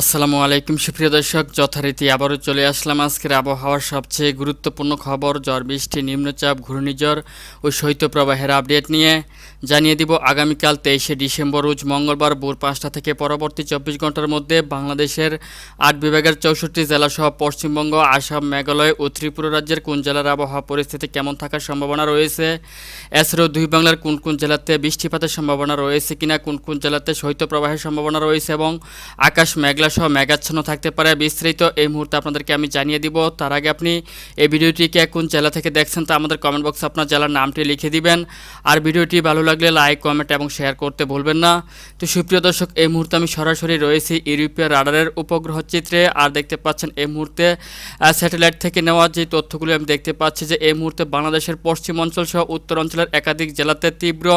আসসালামু আলাইকুম সুপ্রিয় দর্শক, যথারীতি আবারও চলে আসলাম আজকের আবহাওয়ার সবচেয়ে গুরুত্বপূর্ণ খবর ঝড় বৃষ্টি, নিম্নচাপ, ঘূর্ণিঝড় ও শৈত্যপ্রবাহের আপডেট নিয়ে। জানিয়ে দিব আগামীকাল 23শে ডিসেম্বর রোজ মঙ্গলবার ভোর 5টা থেকে পরবর্তী 24 ঘন্টার মধ্যে বাংলাদেশের 8 বিভাগের 64 জেলাসহ পশ্চিমবঙ্গ, আসাম, মেঘালয় ও ত্রিপুরা রাজ্যের কোন জেলার আবহাওয়া পরিস্থিতি কেমন থাকার সম্ভাবনা রয়েছে, এছাড়াও দুই বাংলার কোন কোন জেলাতে বৃষ্টিপাতের সম্ভাবনা রয়েছে কিনা, কোন কোন জেলাতে শৈত্যপ্রবাহের সম্ভাবনা রয়েছে এবং আকাশ মেঘলা সহ মেঘাচ্ছন্ন থাকতে পারে, বিস্তারিত এই মুহূর্তে আপনাদেরকে আমি জানিয়ে দিব। তার আগে আপনি এই ভিডিওটিকে কোন জেলা থেকে দেখছেন তা আমাদের কমেন্ট বক্সে আপনার জেলার নামটি লিখে দিবেন। আর ভিডিওটি ভালো লাগলে লাইক, কমেন্ট এবং শেয়ার করতে ভুলবেন না। তো সুপ্রিয় দর্শক, এই মুহূর্তে আমি সরাসরি রয়েছি ইউরোপীয় রাডারের উপগ্রহ চিত্রে। আর দেখতে পাচ্ছেন এই মুহূর্তে স্যাটেলাইট থেকে নেওয়া যে তথ্যগুলি আমি দেখতে পাচ্ছি যে এই মুহূর্তে বাংলাদেশের পশ্চিম অঞ্চল সহ উত্তর অঞ্চলের একাধিক জেলাতে তীব্র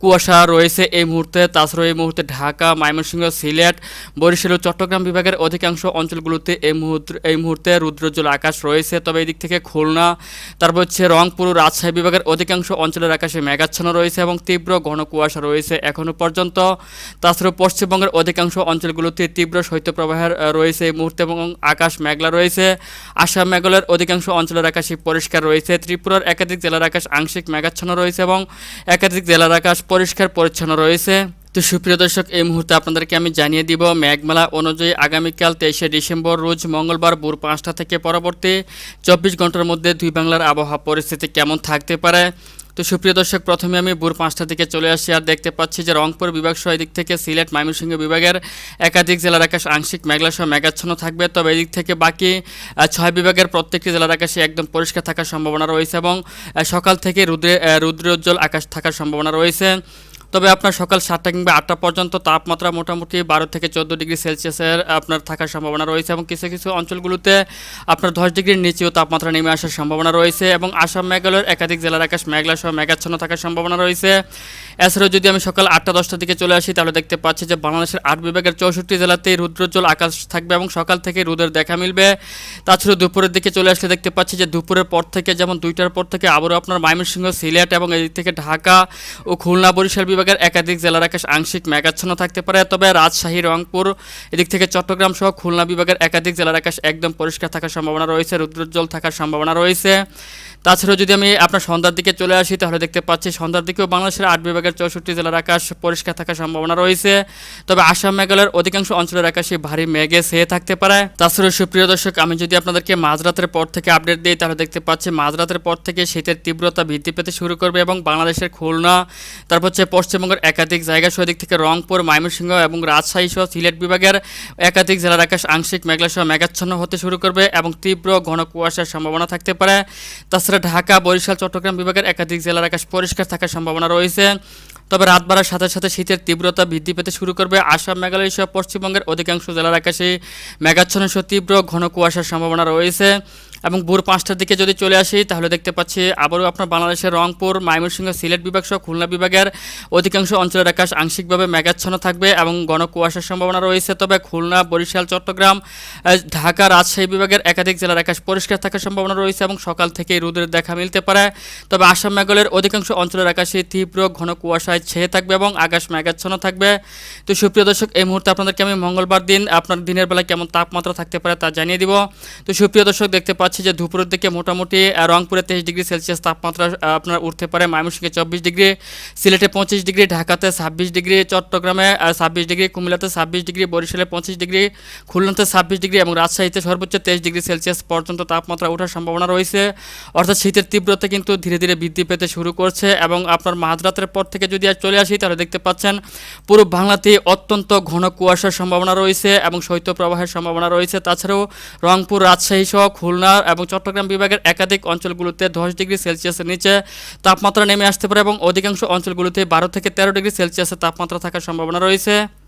কুয়াশা রয়েছে এই মুহূর্তে। তাছাড়াও এই মুহূর্তে ঢাকা, ময়মনসিংহ, সিলেট, বরিশাল ও চট্টগ্রাম বিভাগের অধিকাংশ অঞ্চলগুলোতে এই মুহূর্তে রুদ্রোজ্জ্বল আকাশ রয়েছে। তবে এই দিক থেকে খুলনা, তারপর হচ্ছে রংপুর, রাজশাহী বিভাগের অধিকাংশ অঞ্চলের আকাশে মেঘাচ্ছন্ন রয়েছে এবং তীব্র ঘন কুয়াশা রয়েছে এখনও পর্যন্ত। তাছাড়াও পশ্চিমবঙ্গের অধিকাংশ অঞ্চলগুলোতে তীব্র শৈত্যপ্রবাহের রয়েছে এই মুহূর্তে এবং আকাশ মেঘলা রয়েছে। আসাম, মেঘালয়ের অধিকাংশ অঞ্চলের আকাশে পরিষ্কার রয়েছে। ত্রিপুরার একাধিক জেলার আকাশ আংশিক মেঘাচ্ছন্ন রয়েছে এবং একাধিক জেলার আকাশ পরিষ্কার পরিচ্ছন্ন রয়েছে। তো সুপ্রিয় দর্শক, এই মুহূর্তে আপনাদেরকে আমি জানিয়ে দিব মেঘমালা অনুযায়ী আগামীকাল 23শে ডিসেম্বর রোজ মঙ্গলবার ভোর 5টা থেকে পরবর্তী 24 ঘন্টার মধ্যে দুই বাংলার আবহাওয়া পরিস্থিতি কেমন থাকতে পারে। তো সুপ্রিয় দর্শক, প্রথমে আমি ভোর 5টার দিকে চলে আসি আর দেখতে পাচ্ছি যে রংপুর বিভাগ সহ এদিক থেকে সিলেট, ময়মনসিংহ বিভাগের একাধিক জেলার আকাশ আংশিক মেঘলা সহ মেঘাচ্ছন্ন থাকবে। তবে এদিক থেকে বাকি 6 বিভাগের প্রত্যেকটি জেলার আকাশে একদম পরিষ্কার থাকার সম্ভাবনা রয়েছে এবং সকাল থেকে রুদ্রোজ্জ্বল আকাশ থাকার সম্ভাবনা রয়েছে। তবে আপনার সকাল 7টা কিংবা 8টা পর্যন্ত তাপমাত্রা মোটামুটি 12 থেকে 14 ডিগ্রি সেলসিয়াসের আপনার থাকার সম্ভাবনা রয়েছে এবং কিছু কিছু অঞ্চলগুলোতে আপনার 10 ডিগ্রির নিচেও তাপমাত্রা নেমে আসার সম্ভাবনা রয়েছে এবং আসাম, মেঘালয়ের একাধিক জেলার আকাশ মেঘলা সহ মেঘাচ্ছন্ন থাকার সম্ভাবনা রয়েছে। এছাড়াও যদি আমি সকাল 8টা 10টার দিকে চলে আসি তাহলে দেখতে পাচ্ছি যে বাংলাদেশের 8 বিভাগের 64 জেলাতেই রুদ্রোজ্জ্বল আকাশ থাকবে এবং সকাল থেকে রোদের দেখা মিলবে। তাছাড়াও দুপুরের দিকে চলে আসলে দেখতে পাচ্ছি যে দুপুরের পর থেকে যেমন 2টার পর থেকে আবারও আপনার ময়মনসিংহ, সিলেট এবং এদিক থেকে ঢাকা ও খুলনা, বরিশাল বিভাগের একাধিক জেলার আকাশ আংশিক মেঘাচ্ছন্ন থাকতে পারে। তবে রাজশাহী, রংপুর, এদিক থেকে চট্টগ্রাম সহ খুলনা বিভাগের একাধিক জেলার আকাশ একদম পরিষ্কার থাকার সম্ভাবনা রয়েছে, রুদ্রোজ্জ্বল থাকার সম্ভাবনা রয়েছে। তাছাড়াও যদি আমি আপনার সন্ধ্যার দিকে চলে আসি তাহলে দেখতে পাচ্ছি সন্ধ্যার দিকেও বাংলাদেশের 8 বিভাগের 64 জেলার আকাশ পরিষ্কার থাকার সম্ভাবনা রয়েছে। তবে আসাম, মেঘালয়ের অধিকাংশ অঞ্চলের আকাশে ভারী মেঘে ছেয়ে থাকতে পারে। তাছাড়াও সুপ্রিয় দর্শক, আমি যদি আপনাদেরকে মাঝরাতের পর থেকে আপডেট দিই তাহলে দেখতে পাচ্ছি মাঝরাতের পর থেকে শীতের তীব্রতা বৃদ্ধি পেতে শুরু করবে এবং বাংলাদেশের খুলনা, তারপর হচ্ছে পশ্চিমবঙ্গের একাধিক জায়গা সহ দিক থেকে রংপুর, ময়মনসিংহ এবং রাজশাহী সহ সিলেট বিভাগের একাধিক জেলার আকাশ আংশিক মেঘলা সহ মেঘাচ্ছন্ন হতে শুরু করবে এবং তীব্র ঘন কুয়াশার সম্ভাবনা থাকতে পারে। তাছাড়া ঢাকা, বরিশাল, চট্টগ্রাম বিভাগের একাধিক জেলার আকাশ পরিষ্কার থাকার সম্ভাবনা রয়েছে। তবে রাত বাড়ার সাথে সাথে শীতের তীব্রতা বৃদ্ধি পেতে শুরু করবে। আসাম, মেঘালয় সহ পশ্চিমবঙ্গের অধিকাংশ জেলার আকাশে মেঘাচ্ছন্ন সহ তীব্র ঘন কুয়াশার সম্ভাবনা রয়েছে। এবং ভোর 5টার দিকে যদি চলে আসি তাহলে দেখতে পাচ্ছি আবারও আপনার বাংলাদেশের রংপুর, ময়মনসিংহ, সিলেট বিভাগ সহ খুলনা বিভাগের অধিকাংশ অঞ্চলের আকাশ আংশিকভাবে মেঘাচ্ছন্ন থাকবে এবং ঘন কুয়াশার সম্ভাবনা রয়েছে। তবে খুলনা, বরিশাল, চট্টগ্রাম, ঢাকা, রাজশাহী বিভাগের একাধিক জেলার আকাশ পরিষ্কার থাকার সম্ভাবনা রয়েছে এবং সকাল থেকে রোদের দেখা মিলতে পারে। তবে আসাম, মেঘালয়ের অধিকাংশ অঞ্চলের আকাশে তীব্র ঘন কুয়াশায় ছেয়ে থাকবে এবং আকাশ মেঘাচ্ছন্ন থাকবে। তো সুপ্রিয় দর্শক, এই মুহূর্তে আপনাদেরকে আমি মঙ্গলবার দিন আপনার দিনের বেলা কেমন তাপমাত্রা থাকতে পারে তা জানিয়ে দিব। তো সুপ্রিয় দর্শক, দেখতে পাচ্ছি যে দুপুরের দিকে মোটামুটি রংপুরে 23 ডিগ্রি সেলসিয়াস তাপমাত্রা আপনার উঠতে পারে, ময়মনসিংহে 24 ডিগ্রি, সিলেটে 25 ডিগ্রি, ঢাকাতে 26 ডিগ্রি, চট্টগ্রামে 26 ডিগ্রি, কুমিল্লাতে 26 ডিগ্রি, বরিশালে 25 ডিগ্রি, খুলনাতে 26 ডিগ্রি এবং রাজশাহীতে সর্বোচ্চ 23 ডিগ্রি সেলসিয়াস পর্যন্ত তাপমাত্রা ওঠার সম্ভাবনা রয়েছে। অর্থাৎ শীতের তীব্রতা কিন্তু ধীরে ধীরে বৃদ্ধি পেতে শুরু করছে এবং আপনার মাঝরাতের পর থেকে যদি আর চলে আসি তাহলে দেখতে পাচ্ছেন পুরো বাংলাতে অত্যন্ত ঘন কুয়াশার সম্ভাবনা রয়েছে এবং শৈত্যপ্রবাহের সম্ভাবনা রয়েছে। তাছাড়াও রংপুর, রাজশাহী সহ খুলনা এবং চট্টগ্রাম বিভাগের একাধিক অঞ্চলগুলোতে 10 ডিগ্রি সেলসিয়াসের নিচে তাপমাত্রা নেমে আসতে পারে এবং অধিকাংশ অঞ্চলগুলোতে 12 থেকে 13 ডিগ্রি সেলসিয়াসের তাপমাত্রা থাকার সম্ভাবনা রয়েছে।